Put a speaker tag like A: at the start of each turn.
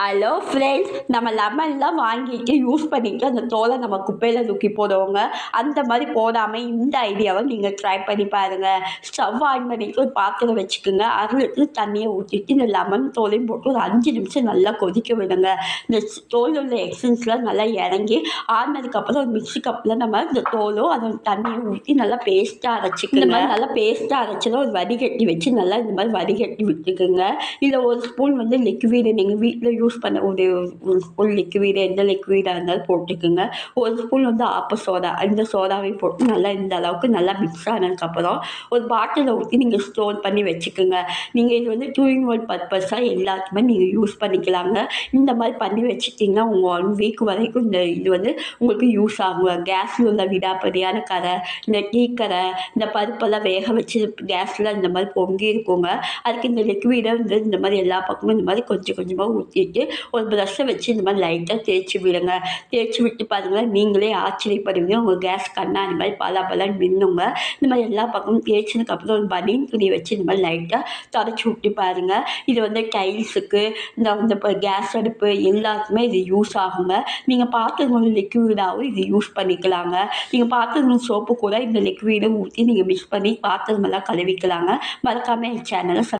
A: Hello friends, நம்ம லெமன்லாம் வாங்கிட்டு use பண்ணிட்டு அந்த தோலை நம்ம குப்பையில் தூக்கி போடுவோங்க. அந்த மாதிரி போடாமல் இந்த ஐடியாவை நீங்கள் ட்ரை பண்ணி பாருங்கள். ஸ்டவ் ஆன் பண்ணிட்டு ஒரு பாத்திரம் வச்சுக்கோங்க. 1/2 லிட்டர் தண்ணியை ஊற்றிட்டு இந்த லெமன் தோலையும் போட்டு ஒரு 5 நிமிஷம் நல்லா கொதிக்க விடுங்க. இந்த தோல் உள்ள எக்ஸன்ஸ்லாம் நல்லா இறங்கி ஆறினதுக்கப்புறம் ஒரு மிக்ஸி கப்பில் நம்ம இந்த தோலும் அதோட தண்ணியை ஊற்றி நல்லா பேஸ்ட்டாக அரைச்சிக்கோங்க. இந்த மாதிரி நல்லா பேஸ்ட்டாக அரைச்சதை ஒரு வடிகட்டி வச்சு நல்லா இந்த மாதிரி வடிகட்டி விட்டுக்குங்க. இதில் ஒரு ஸ்பூன் லிக்விடு நீங்கள் வீட்டில் யூஸ் பண்ண ஒரு ஸ்பூன் லிக்விடு, எந்த லிக்விடாக இருந்தாலும் போட்டுக்குங்க. ஒரு ஸ்பூன் ஆப்ப சோடா, இந்த சோடாவையும் போட்டு நல்லா இந்த அளவுக்கு நல்லா மிக்ஸ் ஆனதுக்கப்புறம் ஒரு பாட்டிலில் ஊற்றி நீங்கள் ஸ்டோர் பண்ணி வச்சுக்கோங்க. நீங்கள் இது 2 in 1 பர்பஸாக எல்லாத்துக்குமே நீங்கள் யூஸ் பண்ணிக்கலாங்க. இந்த மாதிரி பண்ணி வச்சுட்டிங்கன்னா உங்கள் 1 வீக் வரைக்கும் இது உங்களுக்கு யூஸ் ஆகுங்க. கேஸில் உள்ள விடாப்படியான கரை, இந்த டீக்கரை, இந்த பருப்பெல்லாம் வேக வச்சு கேஸில் இந்த மாதிரி பொங்கி இருக்குங்க. அதுக்கு இந்த லிக்விடை இந்த மாதிரி எல்லா பக்கமும் இந்த மாதிரி கொஞ்சம் கொஞ்சமாக ஊற்றிட்டு ஒரு ப்ரஷ்ஷை வச்சு இந்த மாதிரி லைட்டாக தேய்ச்சி விடுங்க. தேய்ச்சி விட்டு பாருங்கள், நீங்களே ஆச்சரியப்படுவீங்க. உங்கள் கேஸ் கண்ணாடி மாதிரி பலான்னு மின்னுங்க. இந்த மாதிரி எல்லா பக்கமும் தேய்ச்சதுக்கப்புறம் ஒரு பனியன் துணி வச்சு இந்த மாதிரி லைட்டாக தொடச்சி விட்டு பாருங்கள். இது டைல்ஸுக்கு, இந்த கேஸ் அடுப்பு எல்லாத்துக்குமே இது யூஸ் ஆகுங்க. நீங்கள் பாத்திரம் லிக்விடாகவும் இது யூஸ் பண்ணிக்கலாங்க. நீங்கள் பாத்திரம் சோப்பு கூட இந்த லிக்விடை ஊற்றி நீங்கள் மிக்ஸ் பண்ணி பாத்திரமெல்லாம் கழுவிக்கலாங்க. மறக்காமல் என் சேனலை